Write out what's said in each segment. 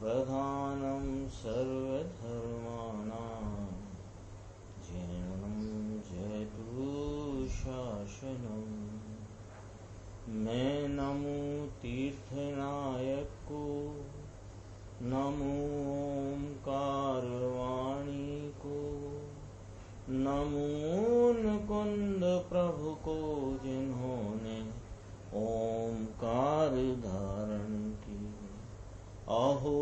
प्रधानं सर्वधर्माणां जैनं जयतु शासनम्। मैं नमो तीर्थनायक को, नमो ओंकारवाणी को, नमो मुकुंद प्रभु को जिन्होंने ओंकार धारण की। अहो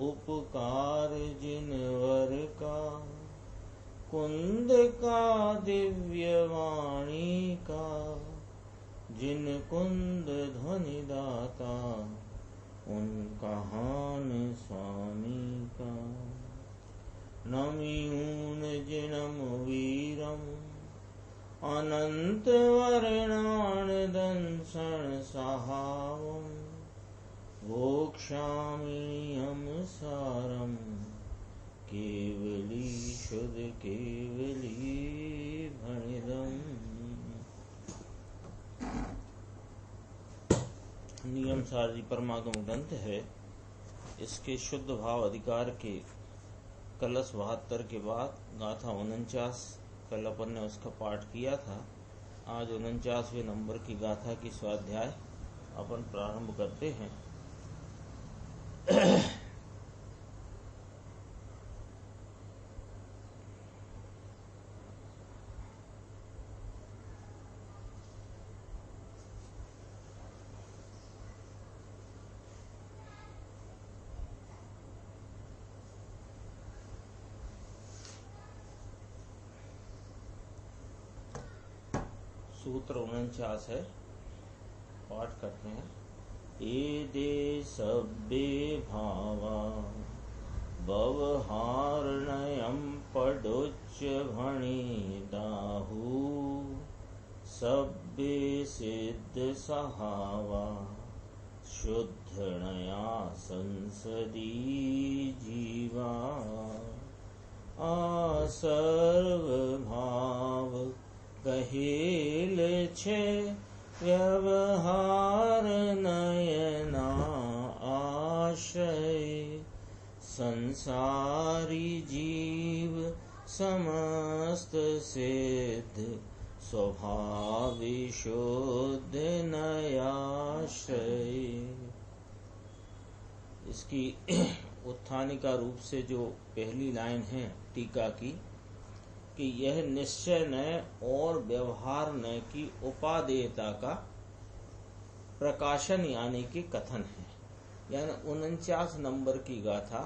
उपकार जिनवर का, कुंद का दिव्य वाणी का, जिन कुंद ध्वनि दाता उन कहान स्वामी का। नमिऊन जिनम वीरम अनंत वर्णान दंसन सहावम। वोक्षामि यम सारम केवली शुद्ध केवली भणिदम। नियम सारजी परमागम ग्रंथ है। इसके शुद्ध भाव अधिकार के कलश 72 के बाद गाथा 49 कल अपन ने उसका पाठ किया था। आज 49वें नंबर की गाथा की स्वाध्याय अपन प्रारंभ करते हैं। सूत्र 49 है, पाठ करते हैं। एदे सब्बे भावा व्यवहारनयं पडोच्च भणिदाहु। सब्बे सिद्ध सहावा शुद्धनया संसदी जीवा। असर्व भाव कहेल छे व्यवहार नयना आशय। संसारी जीव समस्त सिद्ध स्वभाव शुद्ध नयाशय। इसकी उत्थानिका रूप से जो पहली लाइन है टीका की कि यह निश्चय नय और व्यवहार नय की उपादेयता का प्रकाशन यानी कि कथन है। यानी 49 नंबर की गाथा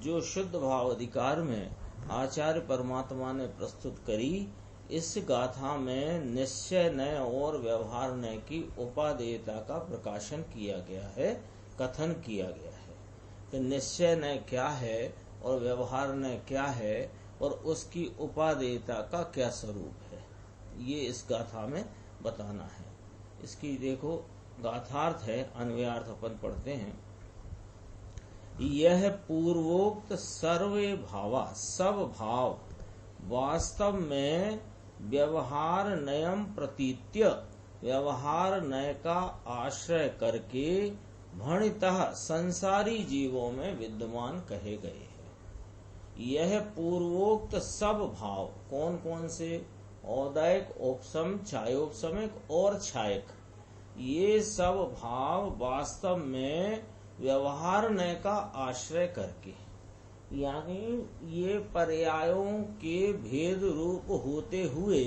जो शुद्ध भाव अधिकार में आचार्य परमात्मा ने प्रस्तुत करी, इस गाथा में निश्चय नय और व्यवहार नय की उपादेयता का प्रकाशन किया गया है, कथन किया गया है कि निश्चय नय क्या है और व्यवहार नय क्या है और उसकी उपादेयता का क्या स्वरूप है, ये इस गाथा में बताना है। इसकी देखो गाथार्थ है, अन्वयार्थ अपन पढ़ते हैं। यह पूर्वोक्त सर्वे भावा सब भाव वास्तव में व्यवहार नयम प्रतीत्य व्यवहार नय का आश्रय करके भणितः संसारी जीवों में विद्यमान कहे गए हैं। यह पूर्वोक्त सब भाव कौन कौन से? औदायिक, औपसम, छायोपसमिक और छायक। ये सब भाव वास्तव में व्यवहार नय का आश्रय करके, यानी ये पर्यायों के भेद रूप होते हुए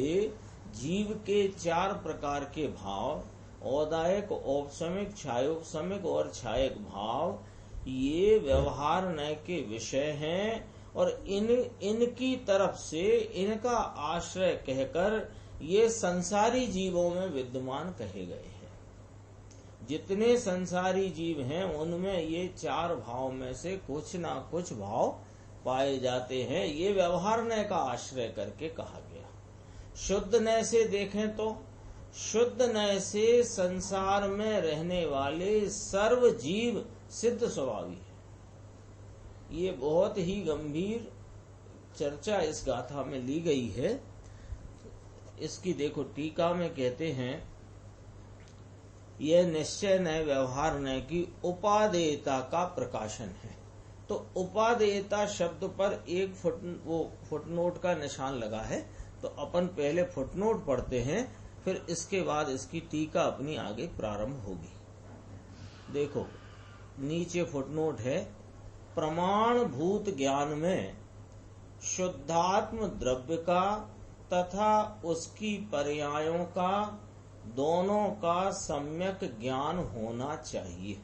जीव के 4 प्रकार के भाव औदायिक, औपसमिक, छायोपसमिक और छायक भाव, ये व्यवहार नय के विषय हैं और इनकी तरफ से इनका आश्रय कहकर ये संसारी जीवों में विद्यमान कहे गए हैं। जितने संसारी जीव हैं उनमें ये 4 भाव में से कुछ ना कुछ भाव पाए जाते हैं। ये व्यवहार नय का आश्रय करके कहा गया। शुद्ध नय से देखें तो शुद्ध नय से संसार में रहने वाले सर्व जीव सिद्ध स्वभावी है। ये बहुत ही गंभीर चर्चा इस गाथा में ली गई है। इसकी देखो टीका में कहते हैं यह निश्चय नय व्यवहार नय की उपादेयता का प्रकाशन है। तो उपादेयता शब्द पर एक फुटनोट का निशान लगा है। तो अपन पहले फुटनोट पढ़ते हैं, फिर इसके बाद इसकी टीका अपनी आगे प्रारंभ होगी। देखो नीचे फुटनोट है, प्रमाणभूत ज्ञान में शुद्धात्म द्रव्य का तथा उसकी पर्यायों का दोनों का सम्यक ज्ञान होना चाहिए।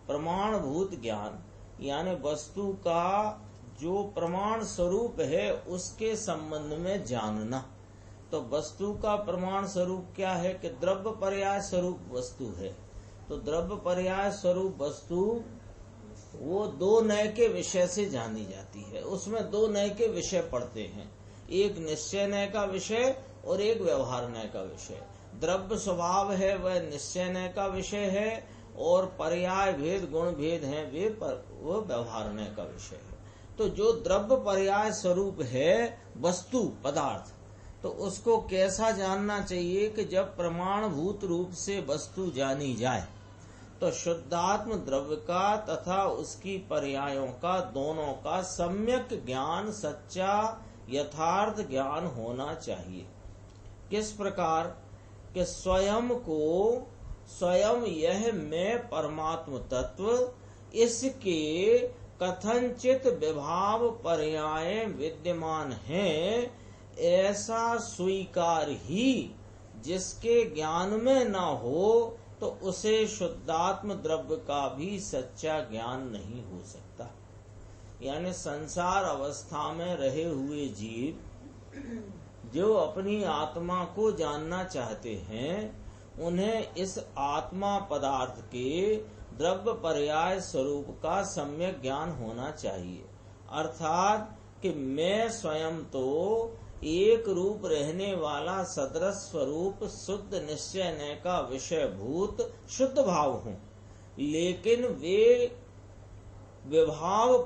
प्रमाणभूत ज्ञान यानी वस्तु का जो प्रमाण स्वरूप है उसके संबंध में जानना। तो वस्तु का प्रमाण स्वरूप क्या है कि द्रव्य पर्याय स्वरूप वस्तु है। तो द्रव्य पर्याय स्वरूप वस्तु वो दो नय के विषय से जानी जाती है। उसमें दो नय के विषय पढ़ते हैं, एक निश्चय नय का विषय और एक व्यवहार नय का विषय। द्रव्य स्वभाव है वह निश्चय नय का विषय है और पर्याय भेद गुण भेद है वो व्यवहार नय का विषय है। तो जो द्रव्य पर्याय स्वरूप है वस्तु पदार्थ, तो उसको कैसा जानना चाहिए कि जब प्रमाणभूत रूप से वस्तु जानी जाए तो शुद्धात्म द्रव्य का तथा उसकी पर्यायों का दोनों का सम्यक ज्ञान, सच्चा यथार्थ ज्ञान होना चाहिए। किस प्रकार कि स्वयं यह मैं परमात्म तत्व, इसके कथनचित विभाव पर्याय विद्यमान हैं, ऐसा स्वीकार ही जिसके ज्ञान में न हो तो उसे शुद्धात्म द्रव्य का भी सच्चा ज्ञान नहीं हो सकता। यानी संसार अवस्था में रहे हुए जीव जो अपनी आत्मा को जानना चाहते हैं, उन्हें इस आत्मा पदार्थ के द्रव्य पर्याय स्वरूप का सम्यक ज्ञान होना चाहिए। अर्थात कि मैं स्वयं तो एक रूप रहने वाला सदृश स्वरूप शुद्ध निश्चय नय का विषय भूत शुद्ध भाव हूँ, लेकिन वे विभाव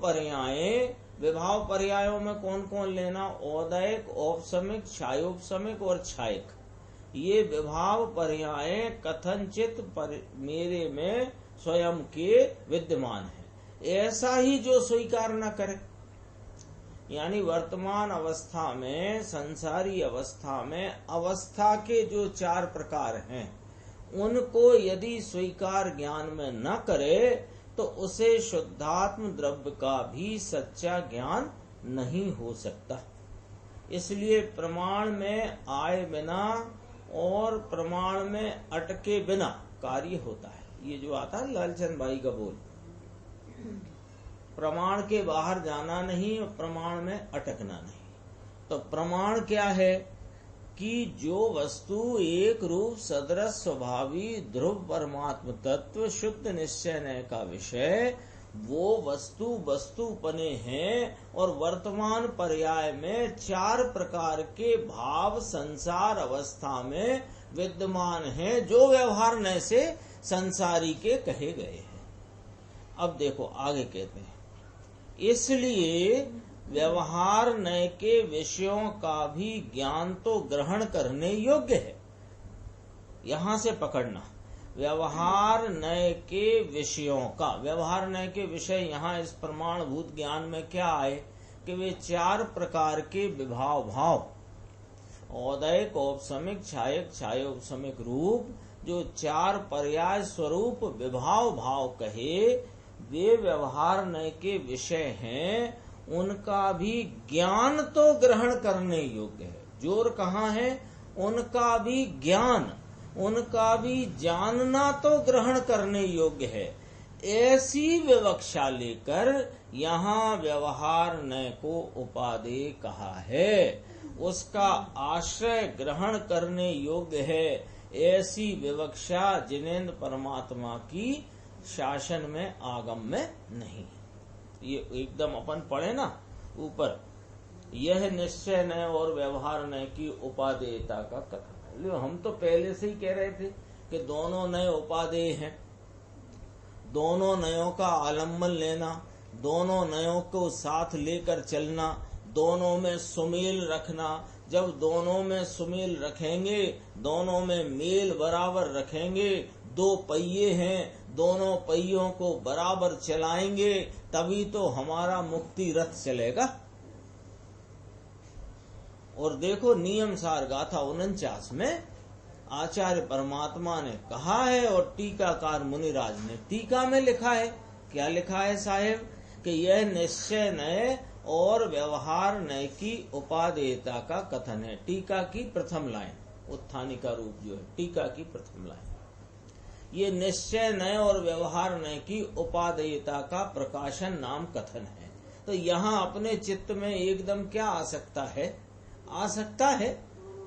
पर्यायों में कौन कौन लेना? औदैक, औपसमिक, छायोपसमिक और छायक। ये विभाव पर्याय कथनचित मेरे में स्वयं के विद्यमान है, ऐसा ही जो स्वीकार न करे। यानी वर्तमान अवस्था में, संसारी अवस्था में अवस्था के जो चार प्रकार हैं उनको यदि स्वीकार ज्ञान में न करे तो उसे शुद्धात्म द्रव्य का भी सच्चा ज्ञान नहीं हो सकता। इसलिए प्रमाण में आए बिना और प्रमाण में अटके बिना कार्य होता है। ये जो आता है लालचंद भाई का बोल, प्रमाण के बाहर जाना नहीं और प्रमाण में अटकना नहीं। तो प्रमाण क्या है कि जो वस्तु एक रूप सदृश स्वभावी ध्रुव परमात्म तत्व शुद्ध निश्चय नय का विषय, वो वस्तुपने हैं और वर्तमान पर्याय में चार प्रकार के भाव संसार अवस्था में विद्यमान हैं, जो व्यवहार नय से संसारी के कहे गए हैं। अब देखो आगे कहते हैं, इसलिए व्यवहार नय के विषयों का भी ज्ञान तो ग्रहण करने योग्य है। यहां से पकड़ना, व्यवहार नय के विषयों का, व्यवहार नय के विषय यहाँ इस प्रमाणभूत ज्ञान में क्या आए कि वे चार प्रकार के विभाव भाव, औदैक, औपसमिक, छायक, छायोपसमिक रूप, जो चार पर्याय स्वरूप विभाव भाव कहे, वे व्यवहार नय के विषय हैं। उनका भी ज्ञान तो ग्रहण करने योग्य है। जोर कहाँ है? उनका भी ज्ञान, उनका भी जानना तो ग्रहण करने योग्य है। ऐसी विवक्षा लेकर यहाँ व्यवहार नय को उपादेय कहा है, उसका आश्रय ग्रहण करने योग्य है। ऐसी विवक्षा जिनेन्द्र परमात्मा की शासन में आगम में नहीं। ये एकदम अपन पढ़े ना ऊपर, यह निश्चय नय और व्यवहार नय की उपादेयता का कथन है। हम तो पहले से ही कह रहे थे कि दोनों नय उपादेय हैं, दोनों नयों का आलम्बन लेना, दोनों नयों को साथ लेकर चलना, दोनों में सुमेल रखना। जब दोनों में सुमेल रखेंगे, दोनों में मेल बराबर रखेंगे, दो पहिए हैं, दोनों पहियों को बराबर चलाएंगे तभी तो हमारा मुक्ति रथ चलेगा। और देखो नियम सार गाथा 49 में आचार्य परमात्मा ने कहा है और टीकाकार मुनिराज ने टीका में लिखा है। क्या लिखा है साहेब कि यह निश्चय नय और व्यवहार नय की उपादेयता का कथन है। टीका की प्रथम लाइन, उत्थानी का रूप जो है टीका की प्रथम लाइन, ये निश्चय नय और व्यवहार नय की उपादेयता का प्रकाशन नाम कथन है। तो यहाँ अपने चित्त में एकदम क्या आ सकता है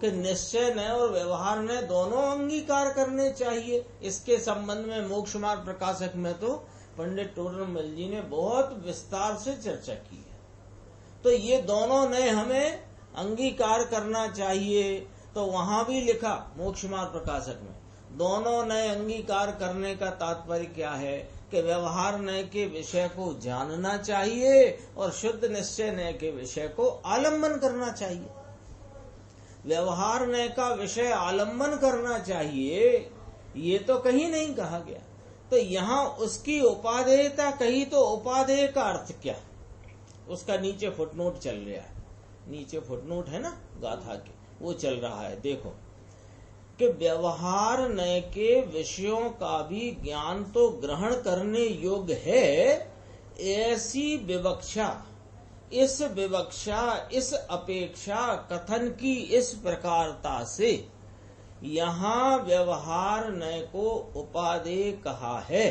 कि निश्चय नय और व्यवहार नय दोनों अंगीकार करने चाहिए। इसके संबंध में मोक्ष मार्ग प्रकाशक में तो पंडित टोडरमल जी ने बहुत विस्तार से चर्चा की है। तो ये दोनों नय हमें अंगीकार करना चाहिए। तो वहां भी लिखा मोक्ष मार्ग प्रकाशक में दोनों नय अंगीकार करने का तात्पर्य क्या है कि व्यवहार नय के विषय को जानना चाहिए और शुद्ध निश्चय नय के विषय को आलम्बन करना चाहिए। व्यवहार नय का विषय आलम्बन करना चाहिए, ये तो कहीं नहीं कहा गया। तो यहाँ उसकी उपादेयता कही, तो उपादेय का अर्थ क्या, उसका नीचे फुटनोट चल रहा है, नीचे फुटनोट है ना गाथा के, वो चल रहा है। देखो कि व्यवहार नय के विषयों का भी ज्ञान तो ग्रहण करने योग्य है, ऐसी विवक्षा, इस विवक्षा, इस अपेक्षा कथन की इस प्रकारता से यहाँ व्यवहार नय को उपादेय कहा है।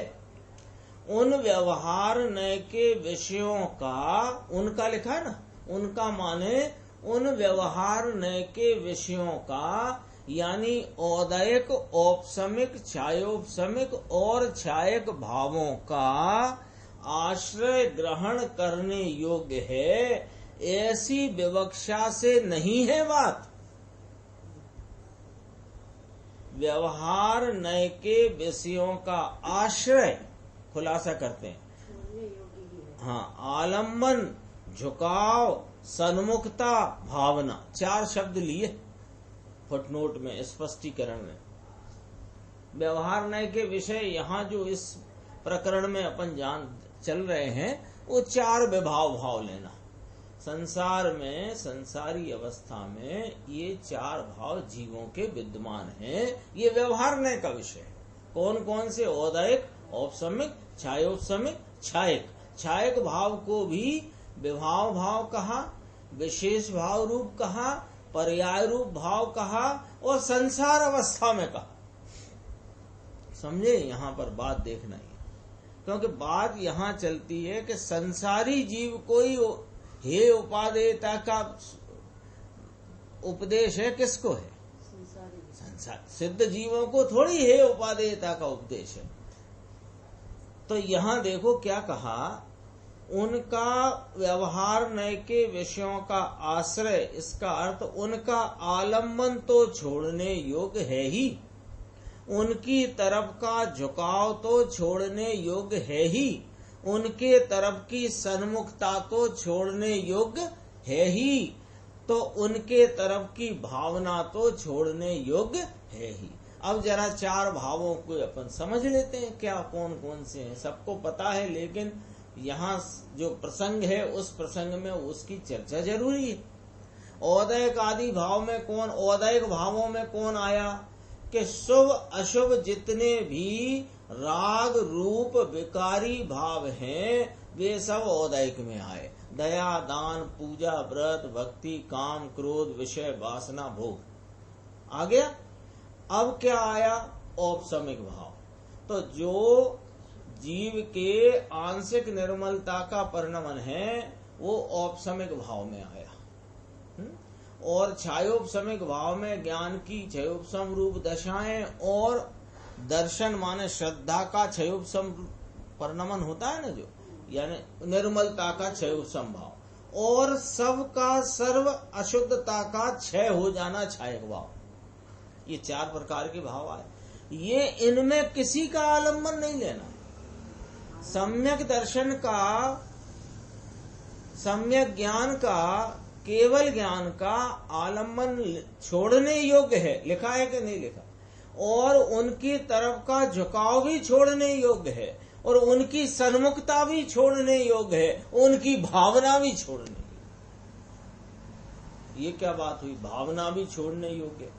उन व्यवहार नय के विषयों का, उनका लिखा है ना, उनका माने उन व्यवहार नय के विषयों का, यानी औदयिक, औपसमिक, छायोपसमिक और छायक भावों का आश्रय ग्रहण करने योग्य है, ऐसी विवक्षा से नहीं है बात। व्यवहार नय के विषयों का आश्रय, खुलासा करते हैं, हाँ, आलम्बन, झुकाव, सन्मुखता, भावना, 4 शब्द लिए फुटनोट में, स्पष्टीकरण में। व्यवहार नय के विषय यहाँ जो इस प्रकरण में अपन जान चल रहे हैं वो 4 विभाव भाव लेना। संसार में, संसारी अवस्था में ये 4 भाव जीवों के विद्यमान हैं। ये व्यवहार नय का विषय है। कौन कौन से? औदयिक, औपसमिक, छायोपसमिक, छायक। छायक भाव को भी विभाव भाव कहा, विशेष भाव रूप कहा, पर्याय रूप भाव कहा और संसार अवस्था में कहा। समझे? यहाँ पर बात देखना ही, क्योंकि बात यहाँ चलती है कि संसारी जीव कोई हे उपादेयता का उपदेश है, किसको है? संसार सिद्ध जीवों को थोड़ी हे उपादेयता का उपदेश है। तो यहाँ देखो क्या कहा, उनका व्यवहार नय के विषयों का आश्रय, इसका अर्थ उनका आलम्बन तो छोड़ने योग्य है ही, उनकी तरफ का झुकाव तो छोड़ने योग्य है ही, उनके तरफ की सन्मुखता तो छोड़ने योग्य है ही, तो उनके तरफ की भावना तो छोड़ने योग्य है ही। अब जरा 4 भावों को अपन समझ लेते हैं, क्या कौन कौन से हैं। सबको पता है, लेकिन यहाँ जो प्रसंग है उस प्रसंग में उसकी चर्चा जरूरी है। औदयिक आदि भाव में कौन, औदयिक भावों में कौन आया कि शुभ अशुभ जितने भी राग रूप विकारी भाव हैं वे सब औदयिक में आए। दया, दान, पूजा, व्रत, भक्ति, काम, क्रोध, विषय, वासना, भोग आ गया। अब क्या आया? औपसमिक भाव। तो जो जीव के आंशिक निर्मलता का परिणमन है वो औपसमिक भाव में आया। और छायोपसमिक भाव में ज्ञान की छयोपसम रूप दशाएं और दर्शन माने श्रद्धा का छयोपसम परिणमन होता है ना, जो यानी निर्मलता का छयोपसम भाव, और सब का सर्व अशुद्धता का क्षय हो जाना छायक भाव। ये 4 प्रकार के भाव आए। ये इनमें किसी का आलम्बन नहीं लेना। सम्यक दर्शन का, सम्यक ज्ञान का, केवल ज्ञान का आलम्बन छोड़ने योग्य है। लिखा है कि नहीं लिखा? और उनकी तरफ का झुकाव भी छोड़ने योग्य है, और उनकी सन्मुखता भी छोड़ने योग्य है, उनकी भावना भी छोड़ने योग्य। ये क्या बात हुई, भावना भी छोड़ने योग्य?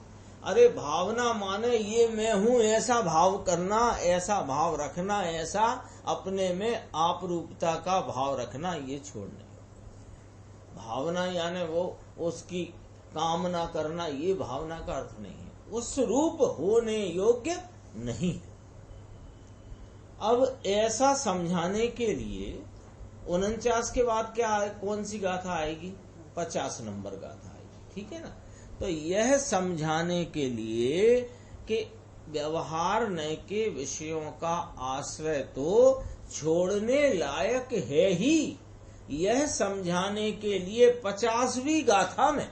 अरे भावना माने ये मैं हूं ऐसा भाव करना, ऐसा भाव रखना, ऐसा अपने में आप रूपता का भाव रखना, ये छोड़ने योग्य। भावना यानी वो उसकी कामना करना, ये भावना का अर्थ नहीं है, उस रूप होने योग्य नहीं है। अब ऐसा समझाने के लिए 49 के बाद क्या, कौन सी गाथा आएगी? 50 नंबर गाथा आएगी, ठीक है ना। तो यह समझाने के लिए कि व्यवहार नय के विषयों का आश्रय तो छोड़ने लायक है ही, यह समझाने के लिए 50वीं गाथा में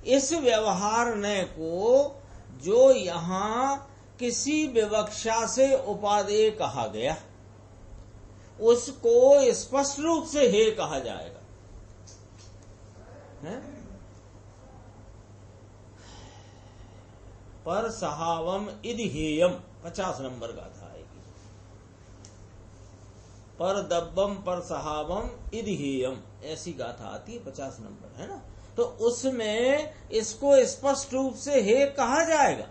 इस व्यवहार नय को, जो यहाँ किसी विवक्षा से उपादेय कहा गया, उसको स्पष्ट रूप से हे कहा जाएगा, है? पर सहावम इदि हेयम 50 नंबर गाथा आएगी। पर दब्बम पर सहावम इदि हेयम, ऐसी गाथा आती है 50 नंबर, है ना। तो उसमें इसको स्पष्ट रूप से हे कहा जाएगा।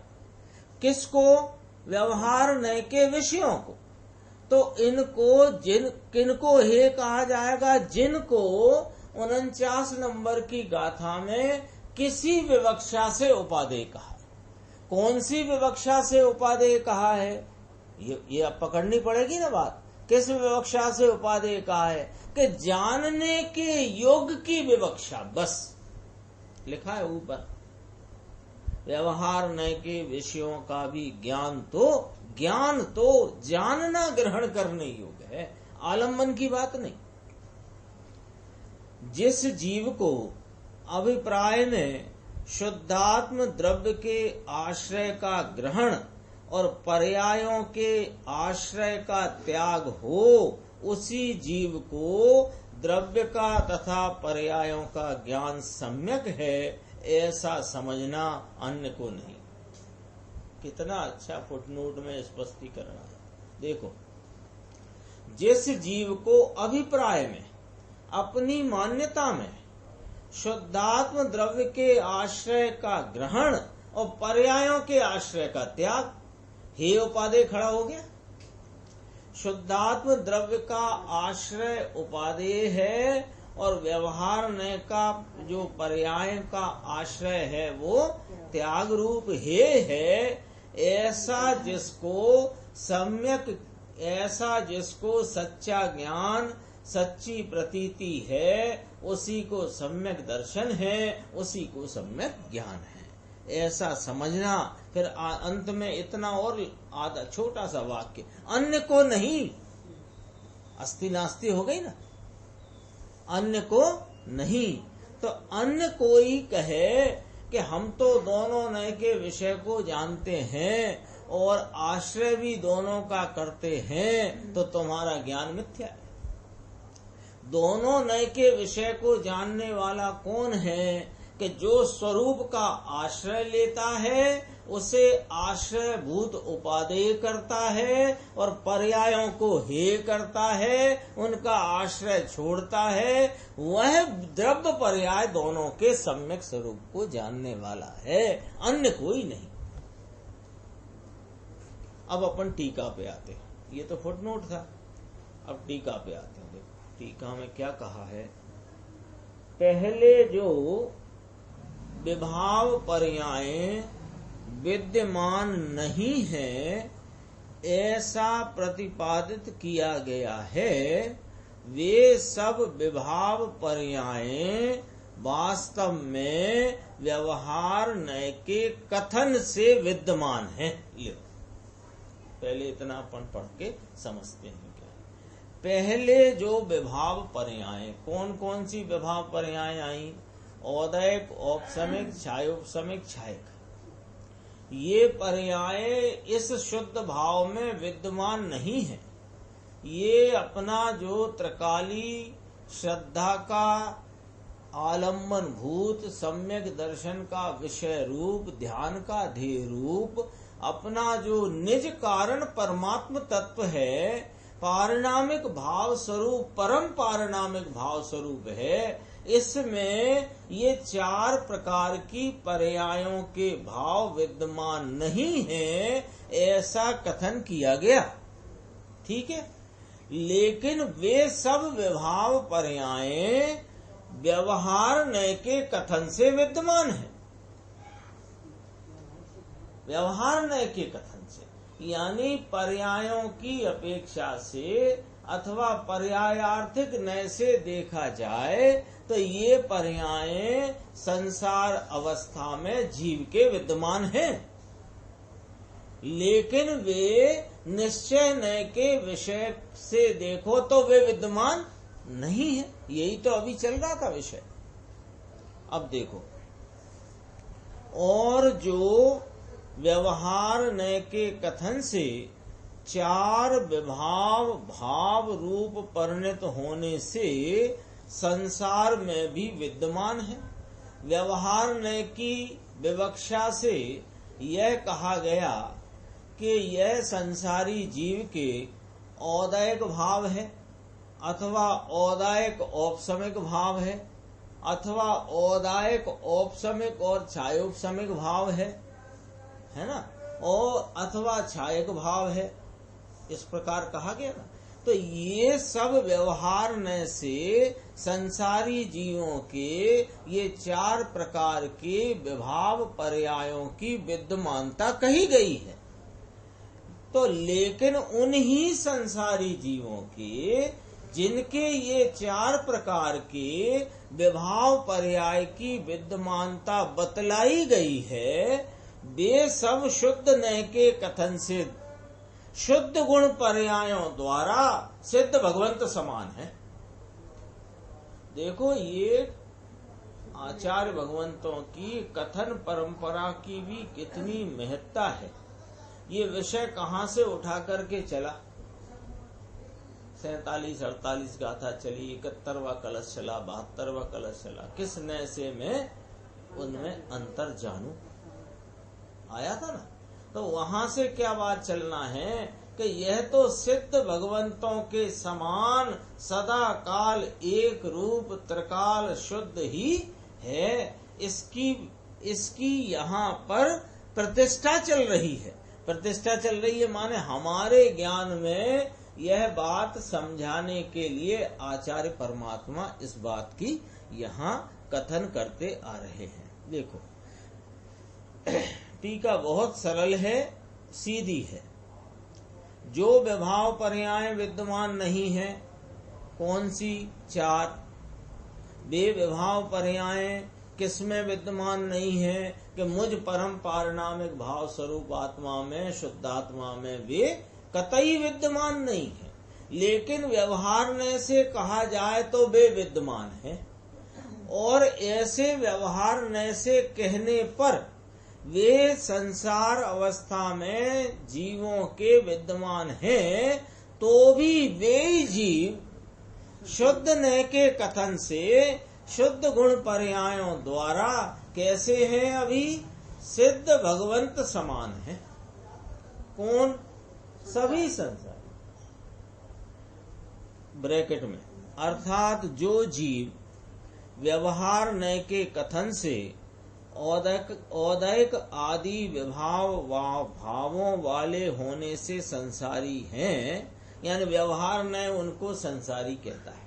किसको? व्यवहार नय के विषयों को। तो इनको किनको हे कहा जाएगा? जिनको 49 नंबर की गाथा में किसी विवक्षा से उपादेय कहा। कौन सी विवक्षा से उपादेय कहा है, ये अब पकड़नी पड़ेगी ना बात। किस विवक्षा से उपादेय कहा है? कि जानने के योग की विवक्षा, बस लिखा है ऊपर। व्यवहार नय के विषयों का भी ज्ञान तो जानना ग्रहण करने योग्य है, आलम्बन की बात नहीं। जिस जीव को अभिप्राय में शुद्धात्म द्रव्य के आश्रय का ग्रहण और पर्यायों के आश्रय का त्याग हो, उसी जीव को द्रव्य का तथा पर्यायों का ज्ञान सम्यक है, ऐसा समझना, अन्य को नहीं। कितना अच्छा फुटनोट में स्पष्टीकरण है। देखो, जिस जीव को अभिप्राय में, अपनी मान्यता में शुद्धात्म द्रव्य के आश्रय का ग्रहण और पर्यायों के आश्रय का त्याग, हे उपादेय खड़ा हो गया। शुद्धात्म द्रव्य का आश्रय उपादेय है और व्यवहार नय का जो पर्याय का आश्रय है वो त्याग रूप हे है। ऐसा जिसको सच्चा ज्ञान, सच्ची प्रतीति है, उसी को सम्यक दर्शन है, उसी को सम्यक ज्ञान है, ऐसा समझना। फिर अंत में इतना और आधा छोटा सा वाक्य, अन्य को नहीं। अस्ति नास्ति हो गई ना, अन्य को नहीं। तो अन्य कोई कहे कि हम तो दोनों नय के विषय को जानते हैं और आश्रय भी दोनों का करते हैं, तो तुम्हारा ज्ञान मिथ्या है। दोनों नय के विषय को जानने वाला कौन है? कि जो स्वरूप का आश्रय लेता है, उसे आश्रय भूत उपादेय करता है और पर्यायों को हे करता है, उनका आश्रय छोड़ता है, वह द्रव्य पर्याय दोनों के सम्यक स्वरूप को जानने वाला है, अन्य कोई नहीं। अब अपन टीका पे आते हैं। ये तो फुटनोट था, अब टीका पे आते हैं। देखो टीका में क्या कहा है। पहले जो विभाव पर्याय विद्यमान नहीं है ऐसा प्रतिपादित किया गया है, वे सब विभाव पर्याय वास्तव में व्यवहार नय के कथन से विद्यमान है। पहले इतना अपन पढ़ के समझते हैं क्या। पहले जो विभाव पर्याय, कौन कौन सी विभाव पर्याय आई? औदैक, औपसमिक, छायोपसमिक, छायक। ये पर्याय इस शुद्ध भाव में विद्यमान नहीं है। ये अपना जो त्रिकाली श्रद्धा का आलम्बन भूत, सम्यक दर्शन का विषय रूप, ध्यान का ध्येय रूप अपना जो निज कारण परमात्म तत्व है, पारिणामिक भाव स्वरूप, परम पारिणामिक भाव स्वरूप है, इसमें ये 4 प्रकार की पर्यायों के भाव विद्यमान नहीं है, ऐसा कथन किया गया। ठीक है, लेकिन वे सब विभाव पर्याय व्यवहार नय के कथन से विद्यमान है। व्यवहार नय के कथन से, यानी पर्यायों की अपेक्षा से अथवा पर्यायार्थिक नय से देखा जाए तो ये पर्याय संसार अवस्था में जीव के विद्यमान हैं, लेकिन वे निश्चय नय के विषय से देखो तो वे विद्यमान नहीं है। यही तो अभी चल रहा था विषय। अब देखो, और जो व्यवहार नय के कथन से 4 विभाव भाव रूप परिणत होने से संसार में भी विद्यमान है। व्यवहार नय की विवक्षा से यह कहा गया कि यह संसारी जीव के औदायिक भाव है, अथवा औदायिक औपसमिक भाव है, अथवा औदायिक औपसमिक और छायोपसमिक भाव है ना, और अथवा छायक भाव है, इस प्रकार कहा गया ना। तो ये सब व्यवहार नय से संसारी जीवों के ये 4 प्रकार के विभाव पर्यायों की विद्यमानता कही गई है। तो लेकिन उन्हीं संसारी जीवों के जिनके ये 4 प्रकार के विभाव पर्याय की विद्यमानता बतलाई गई है, वे सब शुद्ध नय के कथन से शुद्ध गुण पर्यायों द्वारा सिद्ध भगवंत समान है। देखो, ये आचार्य भगवंतों की कथन परंपरा की भी कितनी महत्ता है। ये विषय कहाँ से उठा करके चला, 47-48 गाथा चली, 71वां कलश चला, 72वां कलश चला, किस नय से मैं उनमें अंतर जानू आया था ना। तो वहां से क्या बात चलना है कि यह तो सिद्ध भगवंतों के समान सदा काल एक रूप त्रिकाल शुद्ध ही है। इसकी यहाँ पर प्रतिष्ठा चल रही है। प्रतिष्ठा चल रही है माने हमारे ज्ञान में यह बात समझाने के लिए आचार्य परमात्मा इस बात की यहाँ कथन करते आ रहे हैं। देखो, टीका बहुत सरल है, सीधी है। जो विभाव पर्याय विद्यमान नहीं है, कौन सी 4? वे विभाव पर्याय किसमें विद्यमान नहीं है कि मुझ परम पारिणामिक भाव स्वरूप आत्मा में, शुद्धात्मा में वे कतई विद्यमान नहीं है। लेकिन व्यवहार नय से कहा जाए तो वे विद्यमान है, और ऐसे व्यवहार नय से कहने पर वे संसार अवस्था में जीवों के विद्यमान हैं, तो भी वे जीव शुद्ध नय के कथन से शुद्ध गुण पर्यायों द्वारा कैसे हैं? अभी सिद्ध भगवंत समान है। कौन? सभी संसार। ब्रैकेट में, अर्थात जो जीव व्यवहार नय के कथन से औदैक आदि विभाव भावों वाले होने से संसारी हैं, यानी व्यवहार नय उनको संसारी कहता है।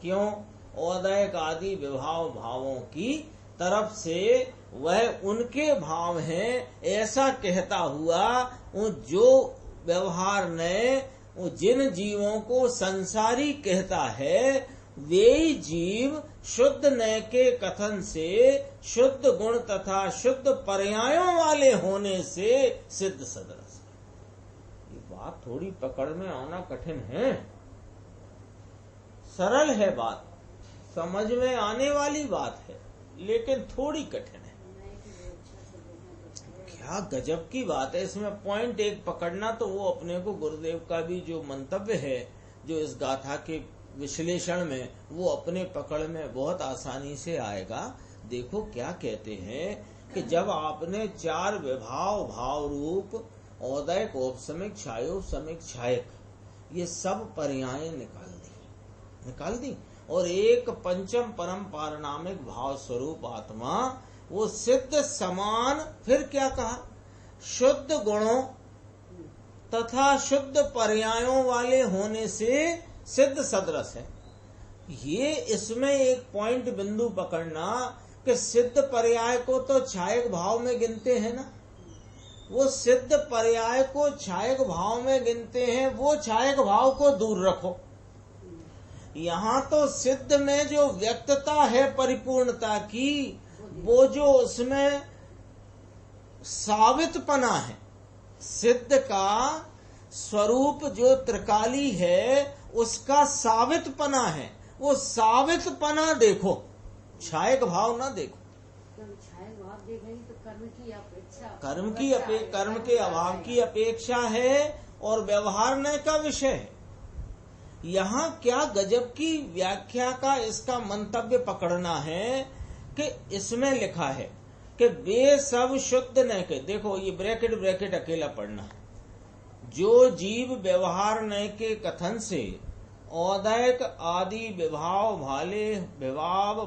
क्यों? औदैक आदि विभाव भावों की तरफ से वह उनके भाव हैं ऐसा कहता हुआ, जो व्यवहार नय जिन जीवों को संसारी कहता है, वे जीव शुद्ध नय के कथन से शुद्ध गुण तथा शुद्ध पर्यायों वाले होने से सिद्ध सदृश। ये बात थोड़ी पकड़ में आना कठिन है। सरल है बात, समझ में आने वाली बात है, लेकिन थोड़ी कठिन है। क्या गजब की बात है। इसमें पॉइंट एक पकड़ना तो वो अपने को गुरुदेव का भी जो मंतव्य है, जो इस गाथा के विश्लेषण में, वो अपने पकड़ में बहुत आसानी से आएगा। देखो क्या कहते हैं कि जब आपने चार विभाव भाव रूप औदयक औपसमिक छायोपसमिक छायक ये सब पर्याय निकाल दी और एक पंचम परम पारनामिक भाव स्वरूप आत्मा वो सिद्ध समान, फिर क्या कहा, शुद्ध गुणों तथा शुद्ध पर्यायों वाले होने से सिद्ध सदृश है। ये इसमें एक पॉइंट बिंदु पकड़ना कि सिद्ध पर्याय को तो छायक भाव में गिनते हैं ना, वो सिद्ध पर्याय को छायक भाव में गिनते हैं, वो छायक भाव को दूर रखो। यहाँ तो सिद्ध में जो व्यक्तता है परिपूर्णता की, वो जो उसमें सावितपना है, सिद्ध का स्वरूप जो त्रिकाली है उसका सावितपना है, वो सावितपना देखो, छायक भाव ना देखो। छायक भाव देखेंगे तो कर्म की अपेक्षा, कर्म के अभाव की अपेक्षा है और व्यवहार न का विषय है। यहाँ क्या गजब की व्याख्या का इसका मंतव्य पकड़ना है कि इसमें लिखा है कि वे सब शुद्ध न के, देखो ये ब्रैकेट अकेला पढ़ना, जो जीव व्यवहार न के कथन से औदयक आदि विभाव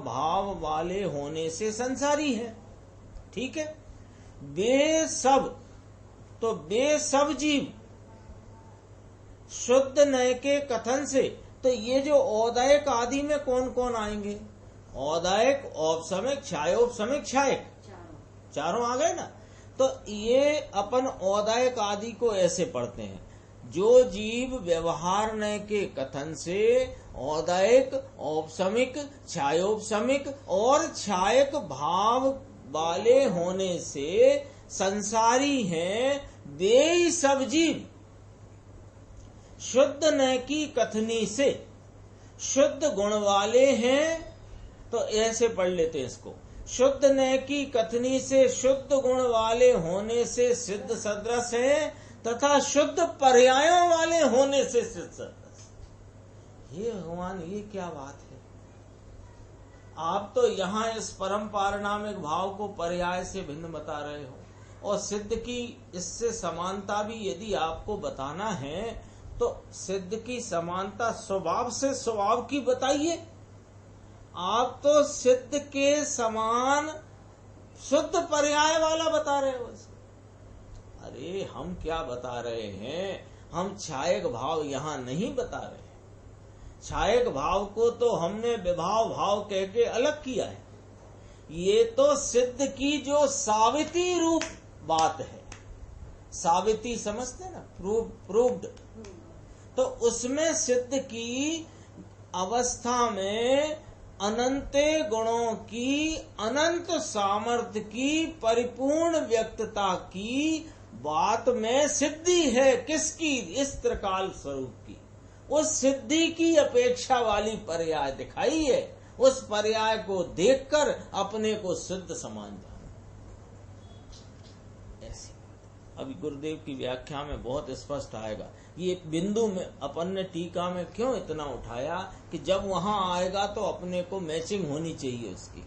भाव वाले होने से संसारी है, ठीक है। वे सब जीव शुद्ध नय के कथन से, तो ये जो औदयक आदि में कौन कौन आएंगे, औदयक औपसमिक छायोपसमिक छायक चारों आ गए ना। तो ये अपन औदयक आदि को ऐसे पढ़ते हैं, जो जीव व्यवहार नय के कथन से औदयक औपसमिक छायोपसमिक और छायक भाव वाले होने से संसारी हैं, वे ही सब जीव शुद्ध न की कथनी से शुद्ध गुण वाले हैं। तो ऐसे पढ़ लेते इसको, शुद्ध न की कथनी से शुद्ध गुण वाले होने से सिद्ध सदृश है तथा शुद्ध पर्यायों वाले होने से सिद्ध सदृश। ये भगवान, ये क्या बात है। आप तो यहाँ इस परम पारनामिक भाव को पर्याय से भिन्न बता रहे हो, और सिद्ध की इससे समानता भी यदि आपको बताना है तो सिद्ध की समानता स्वभाव से स्वभाव की बताइए। आप तो सिद्ध के समान शुद्ध पर्याय वाला बता रहे हो। अरे हम क्या बता रहे हैं, हम छायक भाव यहाँ नहीं बता रहे। छायक भाव को तो हमने विभाव भाव कह के अलग किया है। ये तो सिद्ध की जो साविती रूप बात है, साविती समझते ना, प्रूव्ड, तो उसमें सिद्ध की अवस्था में अनंत गुणों की, अनंत सामर्थ्य की, परिपूर्ण व्यक्तता की बात में सिद्धि है। किसकी? इस त्रिकाल स्वरूप की। उस सिद्धि की अपेक्षा वाली पर्याय दिखाई है, उस पर्याय को देखकर अपने को सिद्ध समान जाना। ऐसी अभी गुरुदेव की व्याख्या में बहुत स्पष्ट आएगा। ये बिंदु में अपन ने टीका में क्यों इतना उठाया कि जब वहां आएगा तो अपने को मैचिंग होनी चाहिए उसकी,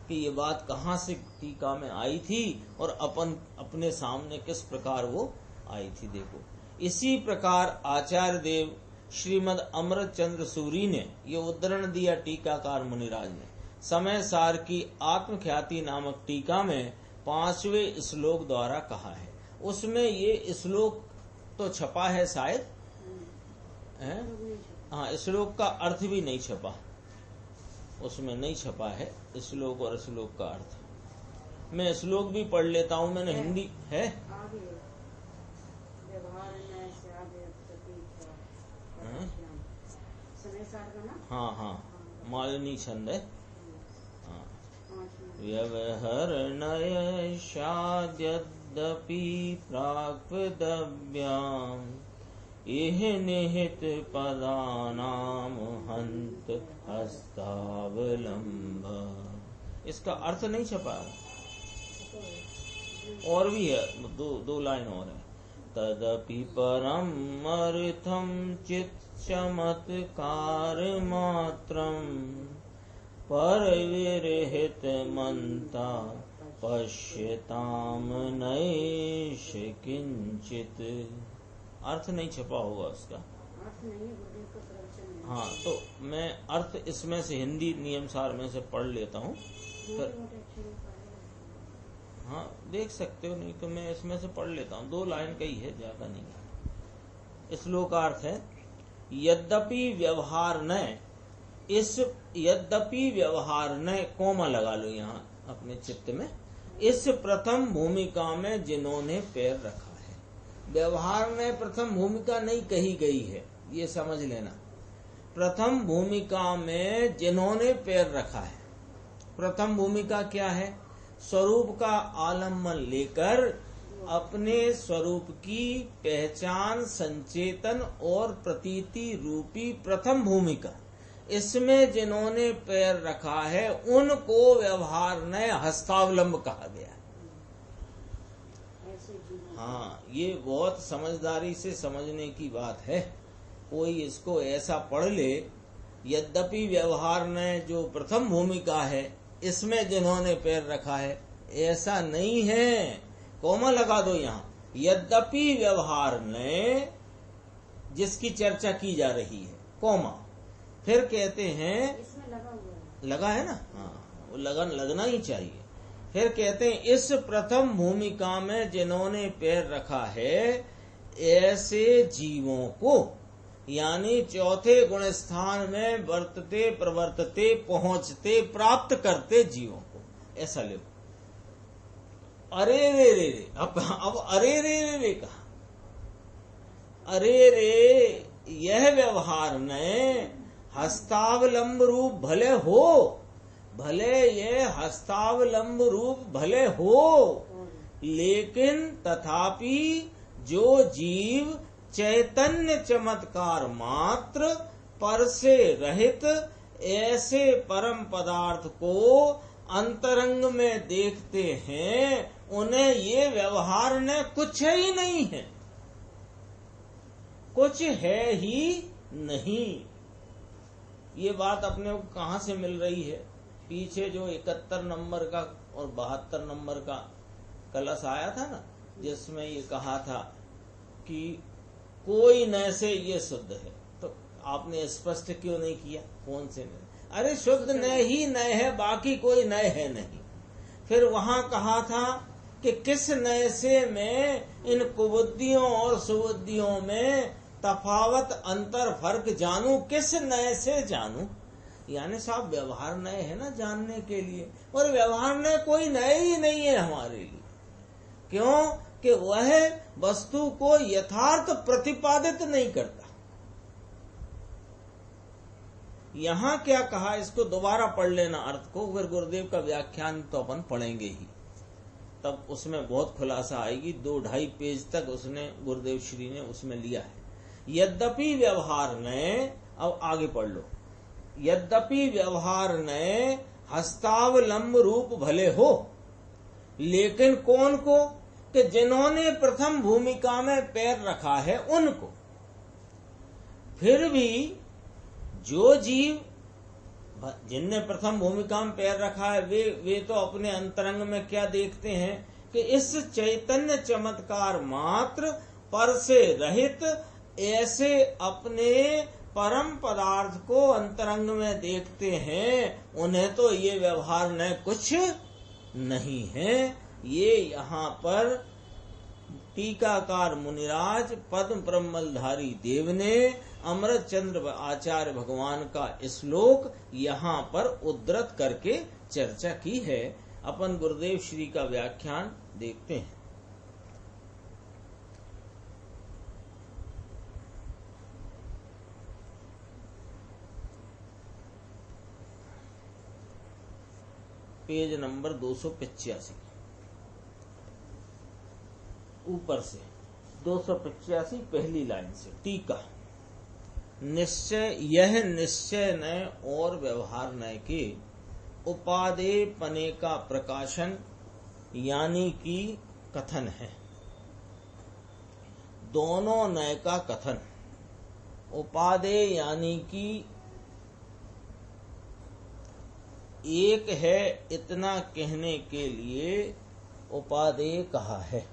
कि ये बात कहाँ से टीका में आई थी और अपन अपने सामने किस प्रकार वो आई थी। देखो, इसी प्रकार आचार्य देव श्रीमद अमृत चंद्र सूरी ने ये उद्धरण दिया टीकाकार मुनिराज ने समय सार की आत्मख्याति नामक टीका में 5वें श्लोक द्वारा कहा है। उसमें ये श्लोक तो छपा है शायद, हाँ, श्लोक का अर्थ भी नहीं छपा, उसमें नहीं छपा है श्लोक और श्लोक का अर्थ। मैं श्लोक भी पढ़ लेता हूँ, मैंने हिंदी है। हाँ हाँ, मालिनी छंद है। हाँ, व्यवहरणय शाद्यद्यपि प्राक्तव्याम् इह निहित पदानाम हंत हस्तावलंब। इसका अर्थ नहीं छपा है, और भी है, दो लाइन और है। तदपि परम अर्थम चित् चमत्कार मात्रम परविरहित मंता पश्यताम नैष किंचित। अर्थ नहीं छपा होगा उसका। अर्थ नहीं है, गुरुदेव का प्रवचन है। हाँ, तो मैं अर्थ इसमें से हिंदी नियम सार में से पढ़ लेता हूँ। मोटे-मोटे अक्षरों में पढ़े। हाँ, देख सकते हो, नहीं तो मैं इसमें से पढ़ लेता हूँ। 2 लाइन का ही है, ज्यादा नहीं है। श्लोकार्थ है, यद्यपि व्यवहार न, इस यद्यपि व्यवहार न, कोमा लगा लो यहाँ अपने चित्त में, इस प्रथम भूमिका में जिन्होंने पैर रखा है। व्यवहार में प्रथम भूमिका नहीं कही गई है, ये समझ लेना। प्रथम भूमिका में जिन्होंने पैर रखा है। प्रथम भूमिका क्या है? स्वरूप का आलम्बन लेकर अपने स्वरूप की पहचान, संचेतन और प्रतीति रूपी प्रथम भूमिका, इसमें जिन्होंने पैर रखा है उनको व्यवहार ने हस्तावलंब कहा गया। ऐसे जीवन। हाँ, ये बहुत समझदारी से समझने की बात है। कोई इसको ऐसा पढ़ ले, यद्यपि व्यवहार ने जो प्रथम भूमिका है इसमें जिन्होंने पैर रखा है, ऐसा नहीं है। कोमा लगा दो यहाँ, यद्यपि व्यवहार ने, जिसकी चर्चा की जा रही है, कोमा। फिर कहते हैं, इसमें लगा हुआ है। लगा है ना, हाँ, वो लगना ही चाहिए। फिर कहते हैं, इस प्रथम भूमिका में जिन्होंने पैर रखा है, ऐसे जीवों को, यानी चौथे गुण स्थान में वर्तते, प्रवर्तते, पहुंचते, प्राप्त करते जीवों को, ऐसा ले। अरे रे रे रे, अब अरे रे रे रे कहा। अरे रे, यह व्यवहार ने हस्तावलंब रूप भले हो, भले ये हस्तावलंब रूप भले हो, लेकिन तथापि जो जीव चैतन्य चमत्कार मात्र पर से रहित ऐसे परम पदार्थ को अंतरंग में देखते हैं, उन्हें ये व्यवहार ने कुछ ही नहीं है, कुछ है ही नहीं। ये बात अपने को कहाँ से मिल रही है? पीछे जो 71 नंबर का और 72 नंबर का कलश आया था ना, जिसमें ये कहा था कि कोई न से ये शुद्ध है, तो आपने स्पष्ट क्यों नहीं किया? कौन से न? अरे शुद्ध न ही न है, बाकी कोई न है नहीं। फिर वहां कहा था कि किस नए से में इन कुबुद्धियों और सुबुद्धियों में तफावत, अंतर, फर्क जानू, किस नए से जानू। यानी साहब व्यवहार नए है ना जानने के लिए, और व्यवहार नए कोई नए ही नहीं है हमारे लिए। क्यों? कि वह वस्तु को यथार्थ प्रतिपादित नहीं करता। यहां क्या कहा, इसको दोबारा पढ़ लेना अर्थ को, फिर गुरुदेव का व्याख्यान तो अपन पढ़ेंगे ही, तब उसमें बहुत खुलासा आएगी। 2-2.5 पेज तक उसने, गुरुदेव श्री ने उसमें लिया है। यद्यपि व्यवहार ने, अब आगे पढ़ लो, यद्यपि व्यवहार ने हस्तावलंब रूप भले हो, लेकिन कौन को? कि जिन्होंने प्रथम भूमिका में पैर रखा है उनको। फिर भी जो जीव जिनने प्रथम भूमिका में पैर रखा है, वे तो अपने अंतरंग में क्या देखते हैं कि इस चैतन्य चमत्कार मात्र पर से रहित ऐसे अपने परम पदार्थ को अंतरंग में देखते हैं, उन्हें तो ये व्यवहार न कुछ नहीं है। ये यहाँ पर टीकाकार मुनिराज पद्म ब्रह्मलधारी देव ने अमृत चंद्र आचार्य भगवान का श्लोक यहाँ पर उद्धृत करके चर्चा की है। अपन गुरुदेव श्री का व्याख्यान देखते हैं। पेज नंबर 285, ऊपर से 285 पहली लाइन से टीका। निश्चय, यह निश्चय नय और व्यवहार नय के उपादेय पने का प्रकाशन यानी कि कथन है। दोनों नय का कथन, उपादेय यानी कि एक है इतना कहने के लिए उपादेय कहा है।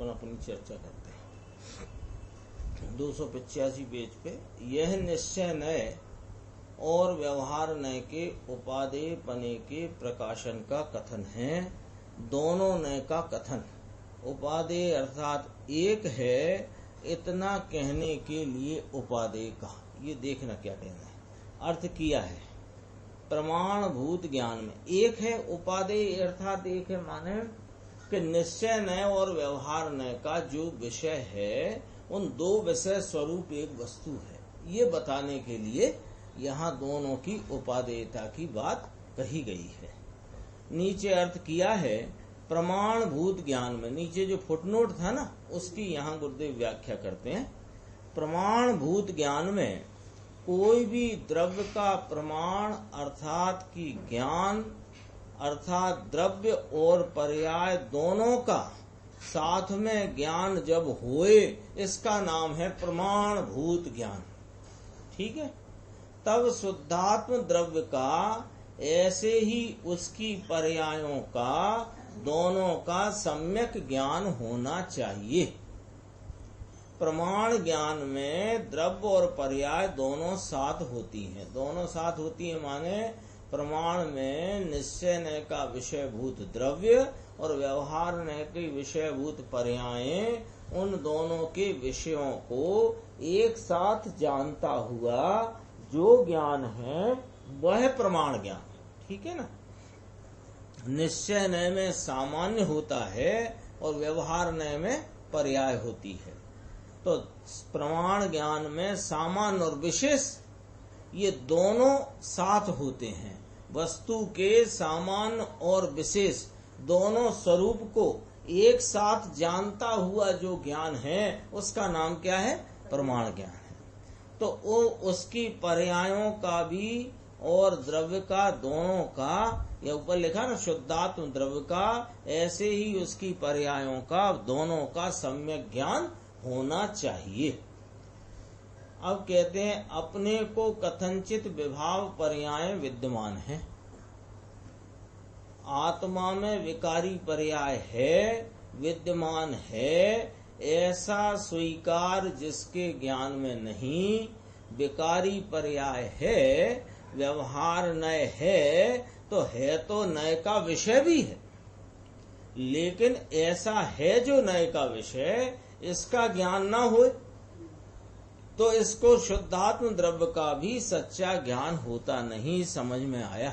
अपनी चर्चा करते हैं। 285 पेज पे यह निश्चय नय और व्यवहार नय के उपादेय पने के प्रकाशन का कथन है। दोनों नय का कथन उपादेय अर्थात एक है इतना कहने के लिए उपादेय कहा। ये देखना क्या कहना है, अर्थ किया है प्रमाणभूत ज्ञान में एक है। उपादेय अर्थात एक है माने कि निश्चय नय और व्यवहार नय का जो विषय है उन दो विषय स्वरूप एक वस्तु है, ये बताने के लिए यहाँ दोनों की उपादेयता की बात कही गई है। नीचे अर्थ किया है प्रमाणभूत ज्ञान में। नीचे जो फुटनोट था ना उसकी यहाँ गुरुदेव व्याख्या करते हैं। प्रमाणभूत ज्ञान में कोई भी द्रव्य का प्रमाण अर्थात की ज्ञान अर्थात द्रव्य और पर्याय दोनों का साथ में ज्ञान जब होए इसका नाम है प्रमाणभूत ज्ञान। ठीक है, तब शुद्धात्म द्रव्य का ऐसे ही उसकी पर्यायों का दोनों का सम्यक ज्ञान होना चाहिए। प्रमाण ज्ञान में द्रव्य और पर्याय दोनों साथ होती हैं। दोनों साथ होती है माने प्रमाण में निश्चय नय का विषयभूत द्रव्य और व्यवहार नय की विषयभूत पर्यायें उन दोनों के विषयों को एक साथ जानता हुआ जो ज्ञान है वह प्रमाण ज्ञान। ठीक है ना, निश्चय नय में सामान्य होता है और व्यवहार नय में पर्याय होती है। तो प्रमाण ज्ञान में सामान्य और विशेष ये दोनों साथ होते हैं। वस्तु के सामान्य और विशेष दोनों स्वरूप को एक साथ जानता हुआ जो ज्ञान है उसका नाम क्या है, प्रमाण ज्ञान है। तो वो उसकी पर्यायों का भी और द्रव्य का दोनों का, या ऊपर लिखा ना शुद्धात्म द्रव्य का, ऐसे ही उसकी पर्यायों का दोनों का सम्यक ज्ञान होना चाहिए। अब कहते हैं अपने को कथनचित विभाव पर्याय विद्यमान है। आत्मा में विकारी पर्याय है, विद्यमान है, ऐसा स्वीकार जिसके ज्ञान में नहीं। विकारी पर्याय है, व्यवहार नय है तो नय का विषय भी है, लेकिन ऐसा है जो नय का विषय इसका ज्ञान ना हो तो इसको शुद्धात्म द्रव्य का भी सच्चा ज्ञान होता नहीं। समझ में आया?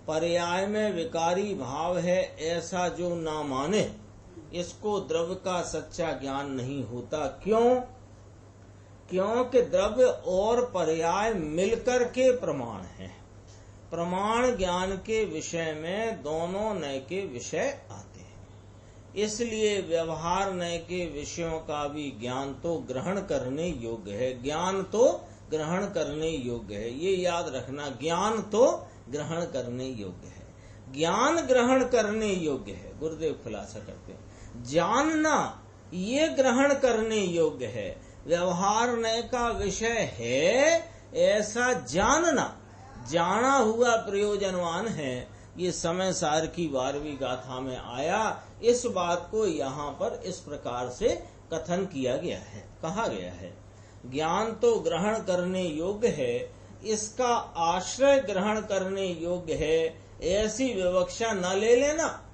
पर्याय में विकारी भाव है ऐसा जो ना माने इसको द्रव्य का सच्चा ज्ञान नहीं होता। क्यों? क्योंकि द्रव्य और पर्याय मिलकर के प्रमाण हैं। प्रमाण ज्ञान के विषय में दोनों नए के विषय आते हैं। इसलिए व्यवहार नए के विषयों का भी ज्ञान तो ग्रहण करने योग्य है। ज्ञान तो ग्रहण करने योग्य है, ये याद रखना। ज्ञान तो ग्रहण करने योग्य है, ज्ञान ग्रहण करने योग्य है। गुरुदेव खुलासा करते हैं, जानना ये ग्रहण करने योग्य है। व्यवहार नए का विषय है ऐसा जानना, जाना हुआ प्रयोजनवान है। ये समय सार की 12वीं गाथा में आया। इस बात को यहाँ पर इस प्रकार से कथन किया गया है, कहा गया है। ज्ञान तो ग्रहण करने योग्य है, इसका आश्रय ग्रहण करने योग्य है, ऐसी विवक्षा न ले लेना।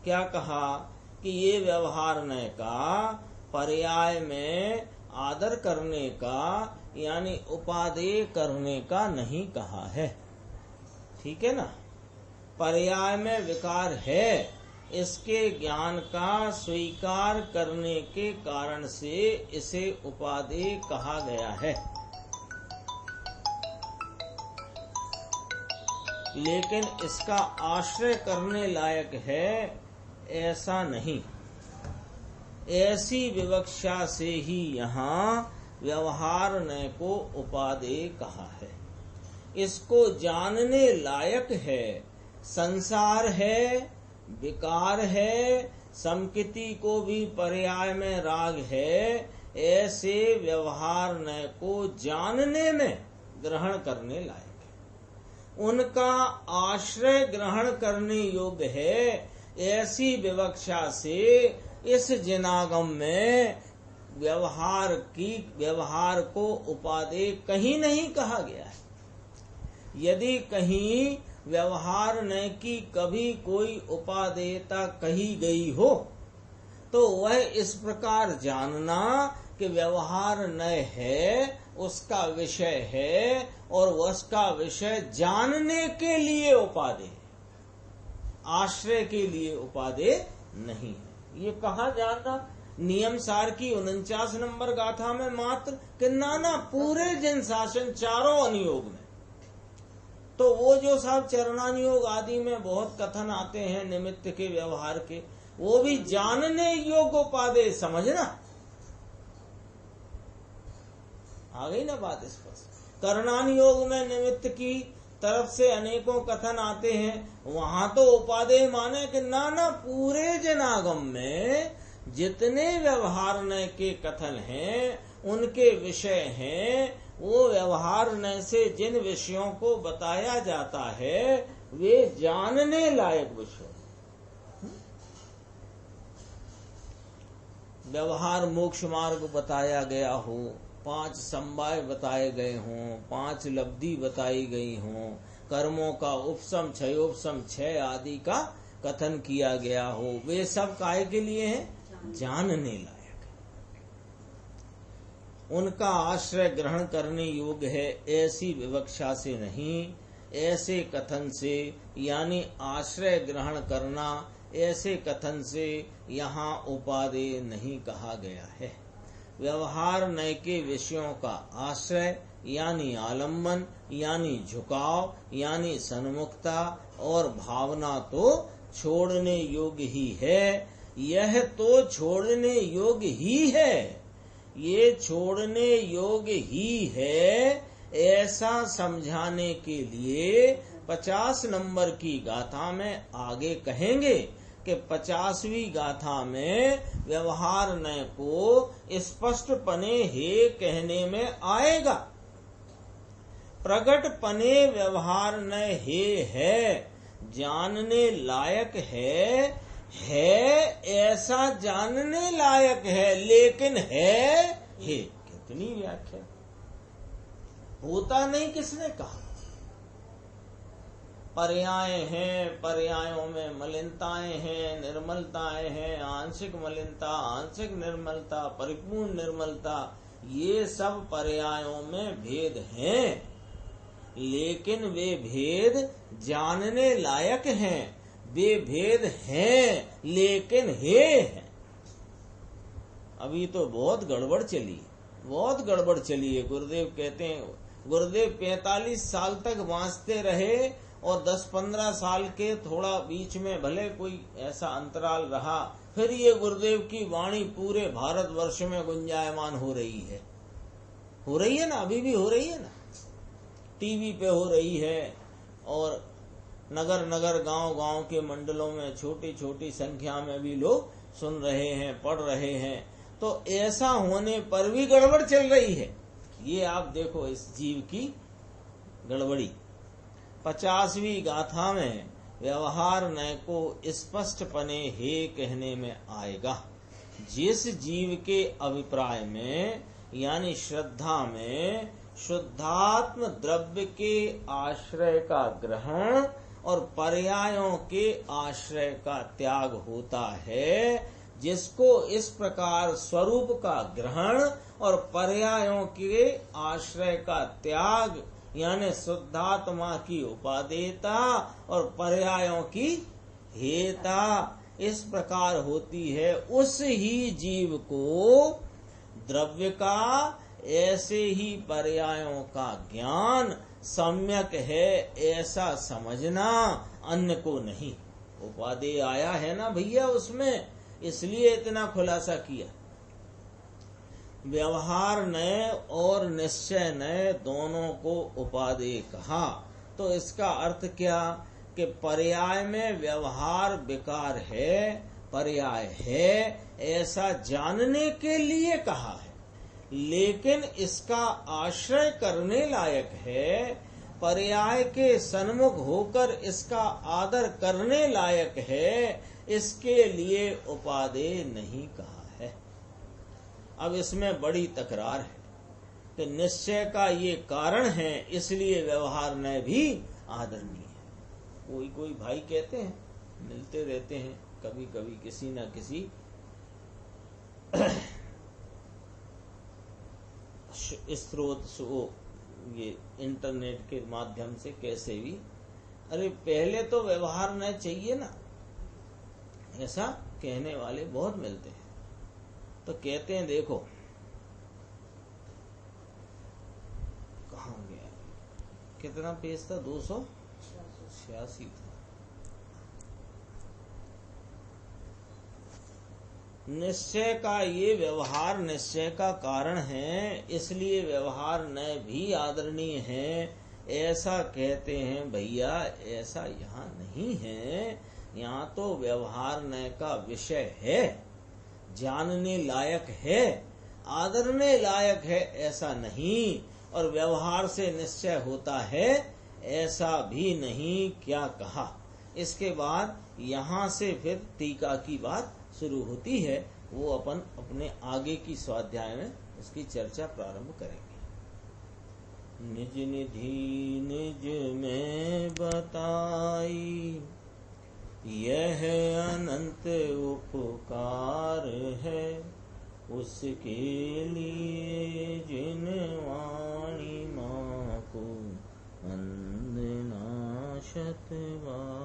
क्या कहा कि ये व्यवहार नय का पर्याय में आदर करने का यानी उपादेय करने का नहीं कहा है। ठीक है ना? पर्याय में विकार है, इसके ज्ञान का स्वीकार करने के कारण से इसे उपादेय कहा गया है। लेकिन इसका आश्रय करने लायक है ऐसा नहीं। ऐसी विवक्षा से ही यहाँ व्यवहार नय को उपादेय कहा है। इसको जानने लायक है। संसार है, विकार है, समकिति को भी पर्याय में राग है, ऐसे व्यवहार नय को जानने में ग्रहण करने लायक है। उनका आश्रय ग्रहण करने योग्य है। ऐसी विवक्षा से इस जिनागम में व्यवहार को उपादेय कहीं नहीं कहा गया है। यदि कहीं व्यवहार नय की कभी कोई उपादेयता कही गई हो तो वह इस प्रकार जानना कि व्यवहार नय है, उसका विषय है और उसका विषय जानने के लिए उपादेय, आश्रय के लिए उपादेय नहीं है। ये कहा जानना नियम सार की 49 नंबर गाथा में मात्र कि नाना पूरे जिन शासन चारों अनुयोग में। तो वो जो सब चरणानुयोग आदि में बहुत कथन आते हैं निमित्त के व्यवहार के, वो भी जानने योग्य उपादेय समझना। आ गई ना बात स्पष्ट। करणानुयोग में निमित्त की तरफ से अनेकों कथन आते हैं, वहां तो उपादेय माने कि नाना पूरे जनागम में जितने व्यवहार नय के कथन हैं उनके विषय हैं, वो व्यवहार नय से जिन विषयों को बताया जाता है वे जानने लायक विषय। व्यवहार मोक्ष मार्ग बताया गया हो, 5 समवाय बताए गए हों, 5 लब्धि बताई गई हों, कर्मों का उपसम क्षयोपसम 6 आदि का कथन किया गया हो, वे सब काहे के लिए हैं? जानने लायक। उनका आश्रय ग्रहण करने योग्य है ऐसी विवक्षा से नहीं, ऐसे कथन से यानी आश्रय ग्रहण करना, ऐसे कथन से यहाँ उपादेय नहीं कहा गया है। व्यवहार नय के विषयों का आश्रय यानी आलम्बन यानी झुकाव यानी सन्मुखता और भावना तो छोड़ने योग्य ही है। यह तो छोड़ने योग्य ही है, ये छोड़ने योग्य ही है, ऐसा समझाने के लिए 50 नंबर की गाथा में आगे कहेंगे कि 50वीं गाथा में व्यवहार नय को स्पष्ट पने हे कहने में आएगा। प्रगट पने व्यवहार नय हे है, जानने लायक है ऐसा जानने लायक है, लेकिन है कितनी व्याख्या। होता नहीं किसने कहा। पर्याय हैं, पर्यायों में मलिनताएं हैं, निर्मलताएं हैं, आंशिक मलिनता, आंशिक निर्मलता, परिपूर्ण निर्मलता, ये सब पर्यायों में भेद हैं, लेकिन वे भेद जानने लायक हैं। वे भेद हैं लेकिन हे हैं। अभी तो बहुत गड़बड़ चली है। गुरुदेव कहते हैं, गुरुदेव 45 साल तक बांचते रहे और 10-15 साल के थोड़ा बीच में भले कोई ऐसा अंतराल रहा, फिर ये गुरुदेव की वाणी पूरे भारतवर्ष में गुंजायमान हो रही है ना, अभी भी हो रही है ना, टीवी पे हो रही है और नगर नगर गांव गांव के मंडलों में छोटी छोटी संख्या में भी लोग सुन रहे हैं, पढ़ रहे हैं। तो ऐसा होने पर भी गड़बड़ चल रही है। ये आप देखो इस जीव की गड़बड़ी। 50वीं गाथा में व्यवहार नय को स्पष्टपने हे कहने में आएगा। जिस जीव के अभिप्राय में यानी श्रद्धा में शुद्धात्म द्रव्य के आश्रय का ग्रहण और पर्यायों के आश्रय का त्याग होता है, जिसको इस प्रकार स्वरूप का ग्रहण और पर्यायों के आश्रय का त्याग यानी शुद्धात्मा की उपादेयता और पर्यायों की हेता इस प्रकार होती है, उस ही जीव को द्रव्य का ऐसे ही पर्यायों का ज्ञान सम्यक है ऐसा समझना, अन्य को नहीं। उपादेय आया है ना भैया उसमें, इसलिए इतना खुलासा किया। व्यवहार नय और निश्चय नय दोनों को उपादेय कहा। तो इसका अर्थ क्या कि पर्याय में व्यवहार विकार है, पर्याय है ऐसा जानने के लिए कहा है, लेकिन इसका आश्रय करने लायक है, पर्याय के सन्मुख होकर इसका आदर करने लायक है, इसके लिए उपादेय नहीं कहा है। अब इसमें बड़ी तकरार है कि निश्चय का ये कारण है इसलिए व्यवहार नय भी आदरणीय है। कोई भाई कहते हैं, मिलते रहते हैं कभी कभी किसी न किसी स्रोत से, ये इंटरनेट के माध्यम से कैसे भी, अरे पहले तो व्यवहार नय चाहिए ना, ऐसा कहने वाले बहुत मिलते हैं। तो कहते हैं देखो कहाँ गया, कितना पेज था, 286 था। निश्चय का ये व्यवहार निश्चय का कारण है, इसलिए व्यवहार नय भी आदरणीय है, ऐसा कहते हैं। भैया ऐसा यहाँ नहीं है, यहाँ तो व्यवहार नय का विषय है, जानने लायक है, आदरने लायक है ऐसा नहीं, और व्यवहार से निश्चय होता है ऐसा भी नहीं। क्या कहा? इसके बाद यहाँ से फिर टीका की बात शुरू होती है, वो अपन अपने आगे की स्वाध्याय में उसकी चर्चा प्रारंभ करेंगे। निज निधि निज में बताई यह अनंत उपकार है, उसके लिए जिन वाणी माँ को वंदना शतबार।